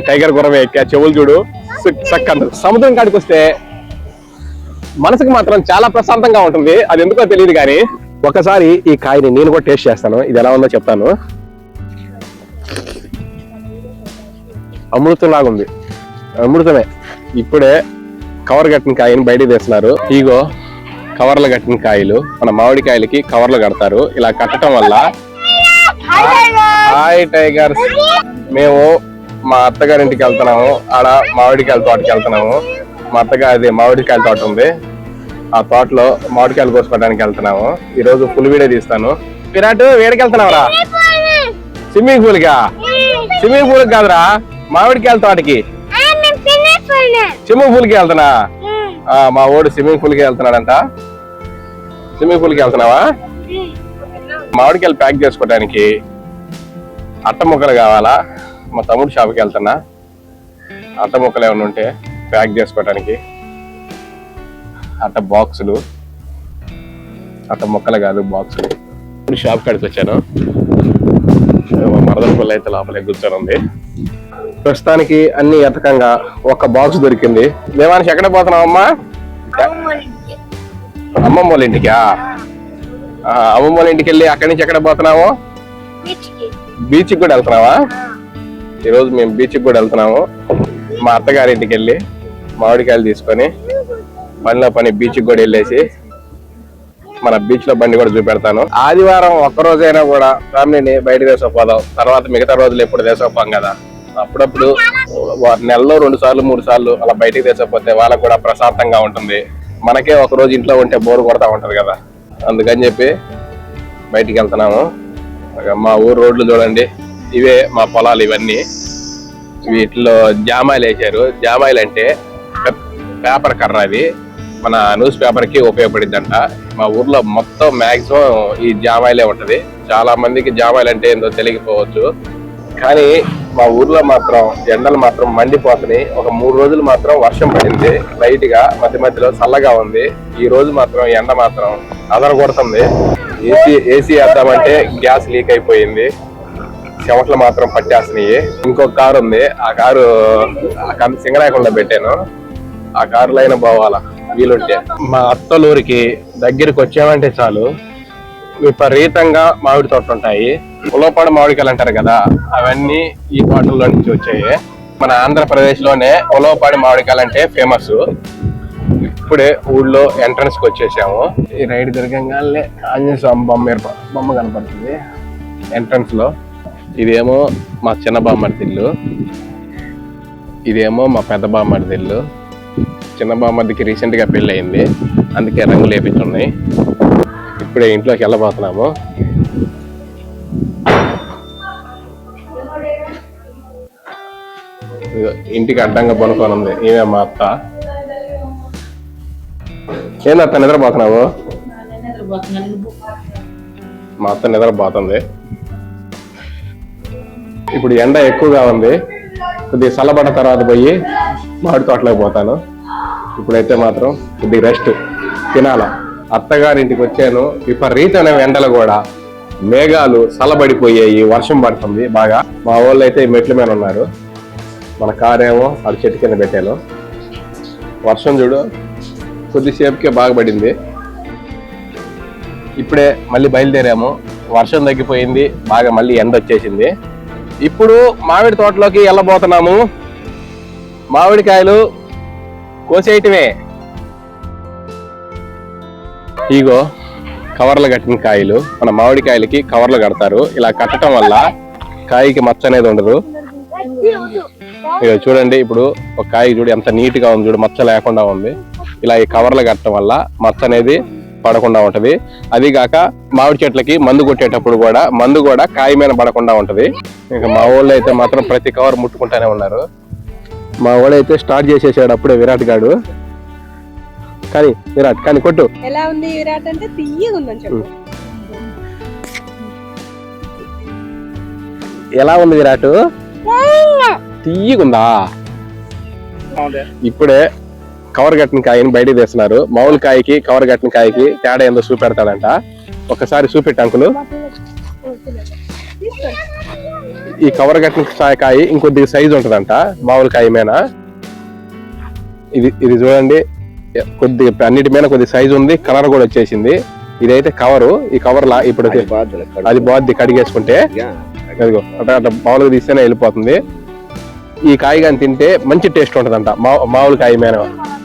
Tiger గుర్రమే ఎక్కా, చెవులు చూడు సక్కంత. సముద్రం కాడికి వస్తే మనసుకు మాత్రం చాలా ప్రశాంతంగా ఉంటుంది. అది ఎందుకో తెలియదు కానీ ఒకసారి ఈ కాయని నేను కూడా టేస్ట్ చేస్తాను. ఇది ఎలా ఉందో చెప్తాను. అమృతంలాగా ఉంది, అమృతమే. ఇప్పుడే కవర్ కట్టిన కాయని బయటకు తీస్తున్నారు. ఇగో కవర్లు కట్టిన కాయలు. మన మామిడికాయలకి కవర్లు కడతారు. ఇలా కట్టడం వల్ల హాయ్ టైగర్స్, మేము మా అత్తగారింటికి వెళ్తున్నాము. ఆడ మామిడికాయల తోటకి వెళ్తున్నాము. మా అత్తగారి మామిడికాయల తోట ఉంది. ఆ తోటలో మామిడికాయలు కోసుకోవడానికి వెళ్తున్నాము. ఈ రోజు ఫుల్ వీడియో తీస్తాను. విరాట్ వేడికి వెళ్తున్నావురా? స్విమ్మింగ్ పూల్ కా? స్విమ్మింగ్ పూల్ కాదురా, మామిడికాయల తోటకి. స్విమ్మింగ్ పూల్ కి వెళ్తున్నా. మా ఓడు స్విమ్మింగ్ పూల్ కి వెళ్తున్నాడంట. స్విమ్మింగ్ పూల్ కి వెళ్తున్నావా? మామిడికాయలు ప్యాక్ చేసుకోవడానికి అట్ట ముక్కలు కావాలా? మా తమ్ముడు షాప్కి వెళ్తున్నా. అట్ట ముక్కలు ఏమైనా ఉంటే ప్యాక్ చేసుకోవడానికి. అట్ట బాక్సులు, అట్ట ముక్కలు కాదు బాక్సులు. ఇప్పుడు షాప్ కాడికి వచ్చాను. మరదల పిల్ల అయితే లోపలే కూర్చొని ఉంది. ప్రస్తుతానికి అన్ని ఎతకంగా ఒక బాక్స్ దొరికింది. దేవానికి ఎక్కడ పోతున్నావు అమ్మా? అమ్మమ్మ వాళ్ళ ఇంటికా? అమ్మమ్మ వాళ్ళ ఇంటికి వెళ్ళి అక్కడి నుంచి ఎక్కడ పోతున్నావు? బీచ్కి కూడా వెళ్తున్నావా? ఈరోజు మేము బీచ్కి కూడా వెళ్తున్నాము. మా అత్తగారి ఇంటికి వెళ్ళి మామిడికాయలు తీసుకొని పనిలో పని బీచ్కి కూడా వెళ్ళేసి మన బీచ్ లో బండి కూడా చూపెడతాను. ఆదివారం ఒక్కరోజైనా కూడా ఫ్యామిలీని బయట తీసుకుపోదాం. తర్వాత మిగతా రోజులు ఎప్పుడు తీసుకుపోం కదా. అప్పుడప్పుడు నెలలో 2 సార్లు 3 సార్లు అలా బయటికి తీసుకపోతే వాళ్ళకు కూడా ప్రశాంతంగా ఉంటుంది. మనకే ఒక రోజు ఇంట్లో ఉంటే బోర్ కొడతా ఉంటది కదా. అందుకని చెప్పి బయటికి వెళ్తున్నాము. మా ఊరు రోడ్లు చూడండి, ఇవే మా పొలాలు. ఇవన్నీ వీటిలో జామాయిలు వేసారు. జామాయిలు అంటే పేపర్ కర్ర. అది మన న్యూస్ పేపర్ కి ఉపయోగపడిద్దంట. మా ఊర్లో మొత్తం మాక్సిమం ఈ జామాయిలే ఉంటది. చాలా మందికి జామాయిలు అంటే ఏందో తెలియకపోవచ్చు, కానీ మా ఊర్లో మాత్రం ఎండలు మాత్రం మండిపోతున్నాయి. ఒక 3 రోజులు మాత్రం వర్షం పడింది లైట్ గా, మధ్య మధ్యలో చల్లగా ఉంది. ఈ రోజు మాత్రం ఎండ మాత్రం అదర కొడుతుంది. ఏసీ వేద్దామంటే గ్యాస్ లీక్ అయిపోయింది. చెమటలు మాత్రం పట్టేస్తున్నాయి. ఇంకొక కారు ఉంది. ఆ కారు సింగరాయకుండా పెట్టాను. ఆ కారులో అయినా పోవాలా వీలుంటే. మా అత్తలూరికి దగ్గరికి వచ్చామంటే చాలు విపరీతంగా మామిడి తోటలు ఉంటాయి. ఉలవపాడు మామిడికాయలు అంటారు కదా, అవన్నీ ఈ తోటల్లో నుంచి వచ్చాయి. మన ఆంధ్రప్రదేశ్ లోనే ఉలవపాడు మామిడికాయలు అంటే ఫేమస్. ఇప్పుడే ఊళ్ళో ఎంట్రన్స్ కి వచ్చేసాము. ఈ రైడ్ తిరగంగానే ఆంజనేయ స్వామి బొమ్మ కనపడుతుంది ఎంట్రన్స్ లో. ఇదేమో మా చిన్న బామ్మడి ఇల్లు, ఇదేమో మా పెద్ద బామ్మడి ఇల్లు. చిన్న బామ్మడికి రీసెంట్ గా పెళ్లి అయింది, అందుకే రంగులు వేపించున్నాయి. ఇప్పుడే ఇంట్లోకి వెళ్ళబోతున్నాము. ఇంటికి అడ్డంగా పనుకొని ఉంది ఈమె మా అత్త. ఏందత్త నిద్రపోతున్నావు? మా అత్త నిద్రపోతుంది. ఇప్పుడు ఎండ ఎక్కువగా ఉంది. కొద్దిగా చల్లబడ్డ తర్వాత పోయి మామిడి తోటలోకి పోతాను. ఇప్పుడైతే మాత్రం కొద్దిగా రెస్ట్ తినాల. అత్తగారింటికి వచ్చాను. విపరీతమైన ఎండలు కూడా, మేఘాలు చల్లబడిపోయాయి, వర్షం పడుతుంది బాగా. మా వాళ్ళు అయితే మెట్ల మీద ఉన్నారు. మన కారేమో అది చెట్టు కింద పెట్టాను. వర్షం చూడు కొద్దిసేపుకే బాగా పడింది. ఇప్పుడే మళ్ళీ బయలుదేరాము. వర్షం తగ్గిపోయింది బాగా, మళ్ళీ ఎండ వచ్చేసింది. ఇప్పుడు మామిడి తోటలోకి వెళ్ళబోతున్నాము. మామిడికాయలు కోసేయటమే. ఇగో కవర్లు కట్టిన కాయలు. మన మామిడికాయలకి కవర్లు కడతారు. ఇలా కట్టడం వల్ల కాయకి మచ్చ అనేది ఉండదు. ఇక చూడండి, ఇప్పుడు ఒక కాయ చూడు ఎంత నీట్ గా ఉంది, చూడు మచ్చ లేకుండా ఉంది. ఇలా ఈ కవర్లు కట్టడం వల్ల మచ్చ అనేది పడకుండా ఉంటది. అది కాక మామిడి చెట్లకి మందు కొట్టేటప్పుడు కూడా మందు కూడా కాయ మీద పడకుండా ఉంటది. ఇంకా మా వాళ్ళు అయితే మాత్రం ప్రతి కవర్ ముట్టుకుంటానే ఉన్నారు. మా వాడు అయితే స్టార్ట్ చేసేసాడు అప్పుడే విరాట్ గాడు. కానీ విరాట్ కానీ కొట్టు. ఎలా ఉంది విరాట్ అంటే తీయగా ఉందని చెప్పు. ఎలా ఉంది విరాట్? తీయగుందా? ఇప్పుడే కవర్ కట్టిన కాయని బయటకు తీస్తున్నారు. మామూలు కాయకి కవర్ కట్టిన కాయకి తేడా ఏందో చూపెడతాడంట. ఒకసారి చూపెట్టు అంకులు. ఈ కవర్ కట్టిన కాయ ఇంకొద్దిగా సైజు ఉంటదంట మామూలు కాయ మీద. ఇది చూడండి, కొద్దిగా అన్నిటి మీద కొద్దిగా సైజు ఉంది, కలర్ కూడా వచ్చేసింది. ఇదైతే కవరు. ఈ కవర్ లా ఇప్పుడు అది బాగుంది కడిగేసుకుంటే. అదిగో అట్లా మామూలుగా తీస్తేనే వెళ్ళిపోతుంది. ఈ కాయ కానీ తింటే మంచి టేస్ట్ ఉంటదంట మామూలు కాయ మీద.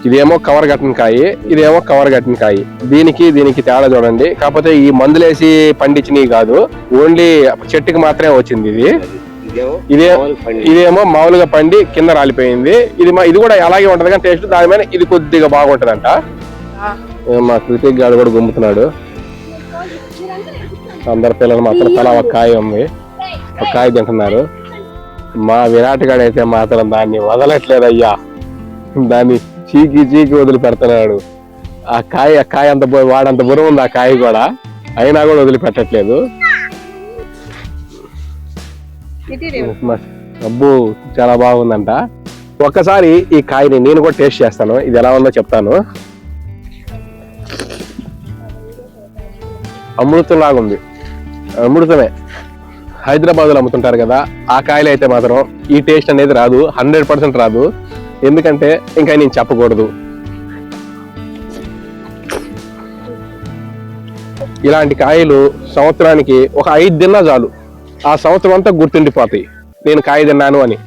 ఇదేమో కవర్ కట్టిన కాయ, ఇదేమో కవర్ కట్టిన కాయ. దీనికి తేడా చూడండి. కాకపోతే ఈ మందులేసి పండించినవి కాదు, ఓన్లీ చెట్టుకి మాత్రమే వచ్చింది ఇది. ఇదేమో మామూలుగా పండి కింద రాలిపోయింది. ఇది కూడా అలాగే ఉంటది కానీ టేస్ట్ దాని మీద ఇది కొద్దిగా బాగుంటదంట. మా కృతిక్ గాడు కూడా గుమ్ముతున్నాడు. అందరు పిల్లలు మాత్రం తలా ఒక కాయ ఉంది, ఒక కాయ తింటున్నారు. మా విరాట్ గాడు అయితే మాత్రం దాన్ని వదలట్లేదు అయ్యా. దాన్ని చీకి వదిలిపెడుతున్నాడు. ఆ కాయ అంత వాడంత బుర్ర ఉంది ఆ కాయ కూడా, అయినా కూడా వదిలిపెట్టట్లేదు. అబ్బో చాలా బాగుందంట. ఒక్కసారి ఈ కాయని నేను కూడా టేస్ట్ చేస్తాను, ఇది ఎలా ఉందో చెప్తాను. అమృతం లాగుంది, అమృతమే. హైదరాబాద్ లో అమ్ముతుంటారు కదా ఆ కాయలు అయితే మాత్రం ఈ టేస్ట్ అనేది రాదు, 100% రాదు. ఎందుకంటే ఇంకా నేను చెప్పకూడదు. ఇలాంటి కాయలు సంవత్సరానికి ఒక 5 తిన్నా చాలు, ఆ సంవత్సరం అంతా గుర్తుండిపోతాయి నేను కాయ తిన్నాను అని.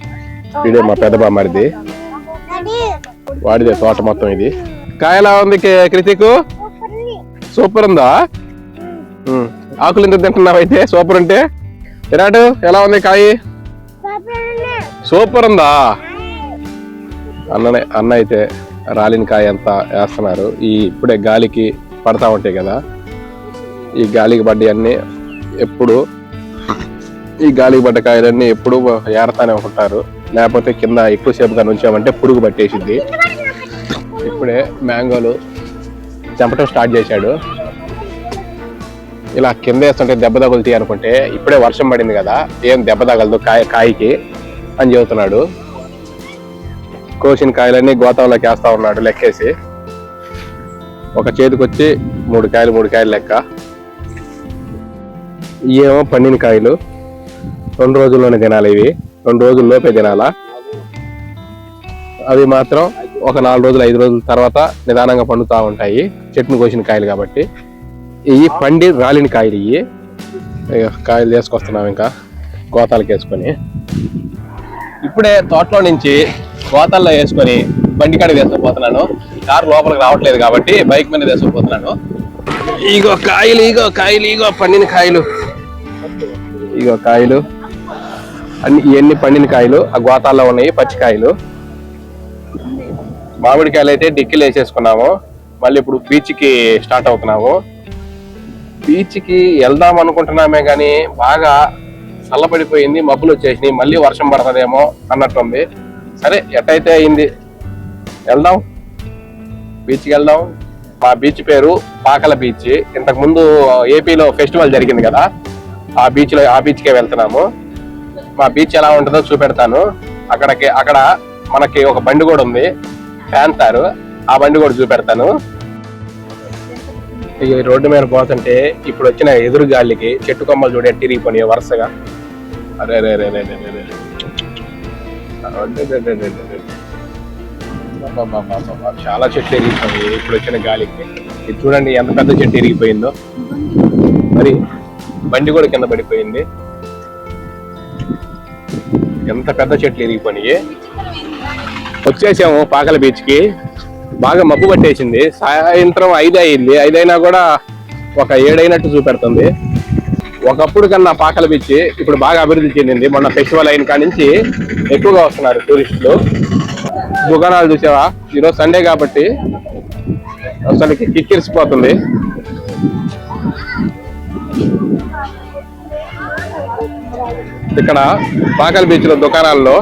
ఇదే మా పెద్ద బామ్మడిది, వాడిదే తోట మొత్తం. ఇది కాయ ఎలా ఉంది కృతిక్? సూపర్ ఉందా? ఆకులు ఎంత తింటున్నావు అయితే సూపర్ ఉంటే? విరాట్ ఎలా ఉంది కాయ? సూపర్ ఉందా? అన్న అయితే రాలిన కాయ అంతా వేస్తున్నారు. ఇప్పుడే గాలికి పడతా ఉంటాయి కదా, ఈ గాలికి పడ్డ అన్ని ఎప్పుడు ఈ గాలికి పడ్డ కాయలన్నీ ఎప్పుడు ఏరతానే ఉంటారు. లేకపోతే కింద ఎక్కువసేపుగా ఉంచామంటే పురుగు పట్టేసిద్ది. ఇప్పుడే మ్యాంగోలు చంపటం స్టార్ట్ చేశాడు. ఇలా కింద వేస్తుంటే దెబ్బ తగులుతాయి అనుకుంటే ఇప్పుడే వర్షం పడింది కదా, ఏం దెబ్బ తగలదు కాయకి అని చెబుతున్నాడు. కోసిన కాయలన్నీ గోతంలోకి వేస్తా ఉన్నాడు లెక్కేసి. ఒక చేతికి వచ్చి 3 కాయలు లెక్క. ఇవేమో పండిన కాయలు, 2 రోజుల్లోనే తినాలి. ఇవి 2 రోజుల్లోపే తినాలా. అవి మాత్రం ఒక 4 రోజులు 5 రోజుల తర్వాత నిదానంగా పండుతా ఉంటాయి, చెట్టును కోసిన కాయలు కాబట్టి. ఇవి పండి రాలిన కాయలు. ఇవి కాయలు తీసుకొస్తున్నాం ఇంకా గోతాలకు వేసుకొని. ఇప్పుడే తోటలో నుంచి గోతాల్లో వేసుకొని బండి కాడికి తీసుకుపోతున్నాను. కారు లోపలికి రావట్లేదు కాబట్టి బైక్ మీద తీసుకుపోతున్నాను. ఇగో కాయలు పండిన కాయలు. ఇగో కాయలు ఇవన్నీ పండిన కాయలు, ఆ గోతాల్లో ఉన్నాయి పచ్చికాయలు. మామిడికాయలు అయితే డిక్కీలు వేసేసుకున్నాము. మళ్ళీ ఇప్పుడు బీచ్కి స్టార్ట్ అవుతున్నాము. బీచ్కి వెళ్దాం అనుకుంటున్నామే కానీ బాగా చల్లబడిపోయింది, మబ్బులు వచ్చేసినాయి. మళ్ళీ వర్షం పడుతుందేమో అన్నట్టుంది. సరే ఎట్టయితే అయింది, వెళ్దాం, బీచ్కి వెళ్దాం. మా బీచ్ పేరు పాకల బీచ్. ఇంతకు ముందు ఏపీలో ఫెస్టివల్ జరిగింది కదా, ఆ బీచ్కే వెళ్తున్నాము. మా బీచ్ ఎలా ఉంటుందో చూపెడతాను. అక్కడ మనకి ఒక బండి కూడా ఉంది, ప్యాంతారు, ఆ బండి కూడా చూపెడతాను. ఈ రోడ్డు మీద పోతుంటే ఇప్పుడు వచ్చిన ఎదురు గాలికి చెట్టు కొమ్మలు చూడే తిరిగిపోయి వరుసగా. అరే చాలా చెట్లు ఎరిగిపోయి ఇప్పుడు వచ్చిన గాలికి. ఇది చూడండి ఎంత పెద్ద చెట్టు ఎరిగిపోయిందో. మరి బండి కూడా కింద పడిపోయింది. ఎంత పెద్ద చెట్లు ఎరిగిపోయి. వచ్చేసాము పాకల బీచ్ కి. బాగా మబ్బు పట్టేసింది, సాయంత్రం 5 అయింది. 5 అయినా కూడా ఒక 7 అయినట్టు చూపెడుతుంది. ఒకప్పుడు కన్నా పాకల బీచ్ ఇప్పుడు బాగా అభివృద్ధి చెందింది. మొన్న ఫెస్టివల్ అయిన కాడి నుంచి ఎక్కువగా వస్తున్నారు టూరిస్టులు. దుకాణాలు చూసావా, ఈరోజు సండే కాబట్టి అసలుకి కిక్కిరిసిపోతుంది. ఇక్కడ పాకల బీచ్ లో దుకాణాల్లో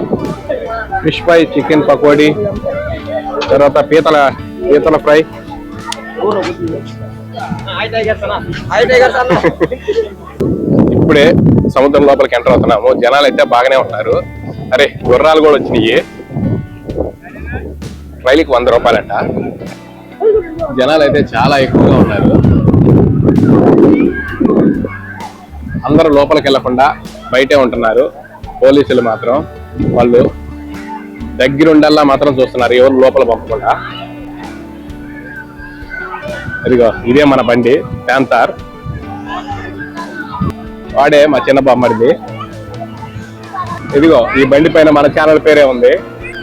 ఫిష్ ఫ్రై, చికెన్ పకోడీ, తర్వాత పీతల ఫ్రై. ఇప్పుడే సముద్రం లోపలికి ఎంటర్ అవుతున్నాము. జనాలు అయితే బాగానే ఉన్నారు. అరే గుర్రాలు కూడా వచ్చినాయి. రైలుకి 100 రూపాయలంట. జనాలు అయితే చాలా ఎక్కువగా ఉన్నారు. అందరూ లోపలికి వెళ్లకుండా బయటే ఉంటున్నారు. పోలీసులు మాత్రం వాళ్ళు దగ్గరుండల్లా మాత్రం చూస్తున్నారు, ఎవరు లోపల పంపకుండా. ఇదిగో ఇదే మన బండి ప్యాంతార్, వాడే మా చిన్న బామ్మడిది. ఇదిగో ఈ బండి పైన మన ఛానల్ పేరే ఉంది.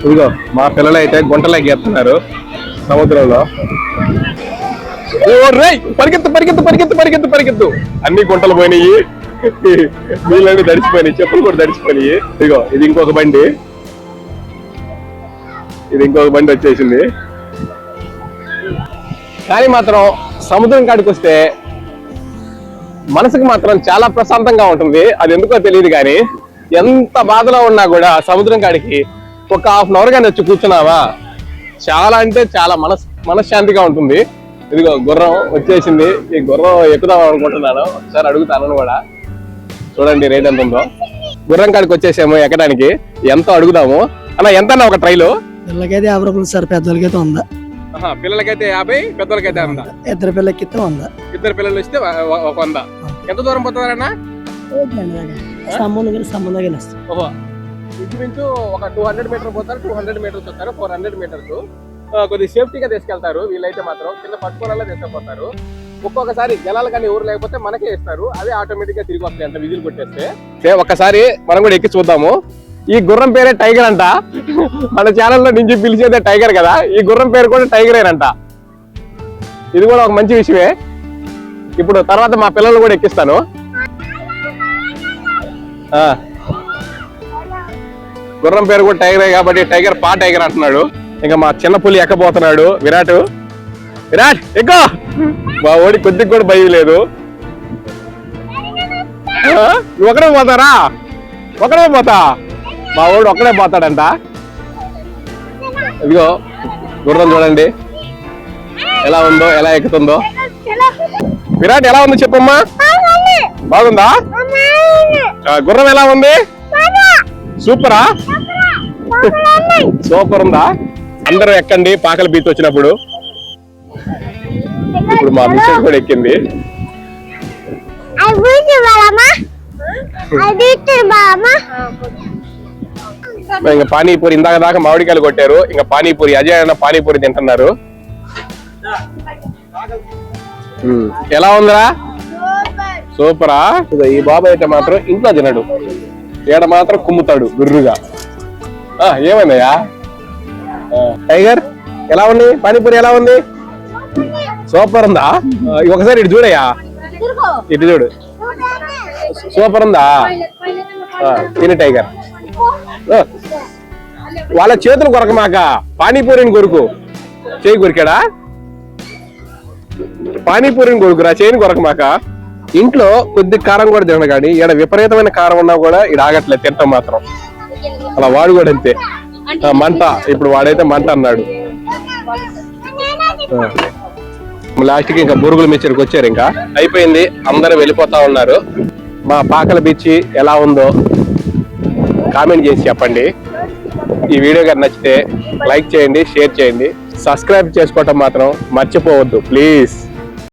ఇదిగో మా పిల్లలు అయితే గుంటలోకి ఎత్తున్నారు సముద్రంలో. పరిగెత్తు పరిగెత్తు పరిగెత్తు పరిగెత్తు పరిగెత్తు. అన్ని గుంటలు పోయినాయి, నీళ్ళన్నీ తడిచిపోయినాయి, చెప్పులు కూడా తడిచిపోయినాయి. ఇదిగో ఇది ఇంకొక బండి, ఇది ఇంకొక బండి వచ్చేసింది. కానీ మాత్రం సముద్రం కాడికి వస్తే మనసుకు మాత్రం చాలా ప్రశాంతంగా ఉంటుంది. అది ఎందుకో తెలియదు కానీ ఎంత బాధలో ఉన్నా కూడా సముద్రం కాడికి ఒక హాఫ్ అన్ అవర్ గానీ వచ్చి కూర్చున్నావా చాలా అంటే చాలా మనశ్శాంతిగా ఉంటుంది. ఇదిగో గుర్రం వచ్చేసింది, ఈ గుర్రం ఎక్కుదాం అనుకుంటున్నాను, ఒకసారి అడుగుతాను కూడా. చూడండి రేట్ ఎంత ఉందో. గుర్రం కాడికి వచ్చేసాము, ఎక్కడానికి ఎంతో అడుగుదాము. అలా ఎంత అన్న ఒక ట్రైలు? పిల్లలకైతే 50 రూపాయలు సార్, పెద్దలకైతే 100. పిల్లలకైతే 50, పెద్దలకైతే 100. ఇద్దరు పిల్లలకి 100. ఇద్దరు పిల్లలు వస్తే ఒక 100. ఎంత దూరం పోతారన్నా? సంబంధం ఓహో, ఇంచుమించు ఒక 200 మీటర్ పోతారు, 200 మీటర్స్ వస్తారు, 400 మీటర్స్. కొద్దిగా సేఫ్టీగా తీసుకెళ్తారు. వీళ్ళైతే మాత్రం కింద పట్టుకోవాలా తీసుకుపోతారు. ఒక్కొక్కసారి జలాలు కానీ ఎవరు లేకపోతే మనకే ఇస్తారు, అదే ఆటోమేటిక్ గా తిరిగి వస్తాయి అంట విజిల్ కొట్టేస్తే. ఒక్కసారి మనం కూడా ఎక్కి చూద్దాము. ఈ గుర్రం పేరే టైగర్ అంట. మన ఛానల్లో నుంచి పిలిచేదే టైగర్ కదా, ఈ గుర్రం పేరు కూడా టైగరేనంట. ఇది కూడా ఒక మంచి విషయమే. ఇప్పుడు తర్వాత మా పిల్లలు కూడా ఎక్కిస్తాను. గుర్రం పేరు కూడా టైగరే కాబట్టి టైగర్ టైగర్ అంటున్నాడు. ఇంకా మా చిన్న పులి ఎక్కబోతున్నాడు విరాట్. విరాట్ ఎక్కువ. మా ఓడి కొద్దిగా కూడా భయం లేదు. నువ్వు ఒకడే పోతారా? ఒకడే పోతా. మా ఓడు ఒక్కడే పోతాడంట. ఇదిగో గుర్రం చూడండి ఎలా ఉందో, ఎలా ఎక్కుతుందో. విరాట్ ఎలా ఉంది చెప్పమ్మా? బాగుందా? గుర్రం ఎలా ఉంది? సూపరా? సూపర్ ఉందా? అందరూ ఎక్కండి పాకల బీచ్ వచ్చినప్పుడు. ఇప్పుడు మా మిస్సెస్ కూడా ఎక్కింది. ఇంకా పానీపూరి ఇందాక దాకా మామిడికాయలు కొట్టారు, ఇంకా పానీపూరి అజయ్ అన్న పానీపూరి తింటున్నారు. ఎలా ఉందిరా? సూపరా? ఈ బాబాయ్ అయితే మాత్రం ఇంట్లో తినడు, ఏడ మాత్రం కుమ్ముతాడు గుర్రుగా. ఏమైందయ్యా? టైగర్ ఎలా ఉంది? పానీపూరి ఎలా ఉంది? సూపర్ ఉందా? ఒకసారి ఇటు చూడయ్యా, ఇటు చూడు. సూపర్ ఉందా? తిని టైగర్. వాళ్ళ చేతులు కొరకమాక, పానీపూరిని కొరుకు. చేయి కొరికాడా? పానీపూరిని కొరుకురా, చేయిని కొరకమాక. ఇంట్లో కొద్ది కారం కూడా తినడు కానీ ఇక్కడ విపరీతమైన కారం ఉన్నా కూడా ఇక్కడ ఆగట్లేదు తింటాం మాత్రం. అలా వాడు కూడా అంతే, మంట. ఇప్పుడు వాడైతే మంట అన్నాడు. లాస్ట్ కి ఇంకా బురుగుల మిక్చర్కి వచ్చారు. ఇంకా అయిపోయింది, అందరూ వెళ్ళిపోతా ఉన్నారు. మా పాకల బీచ్ ఎలా ఉందో కామెంట్ చేసి చెప్పండి. ఈ వీడియో గారు నచ్చితే లైక్ చేయండి, షేర్ చేయండి, సబ్స్క్రైబ్ చేసుకోవటం మాత్రం మర్చిపోవద్దు ప్లీజ్.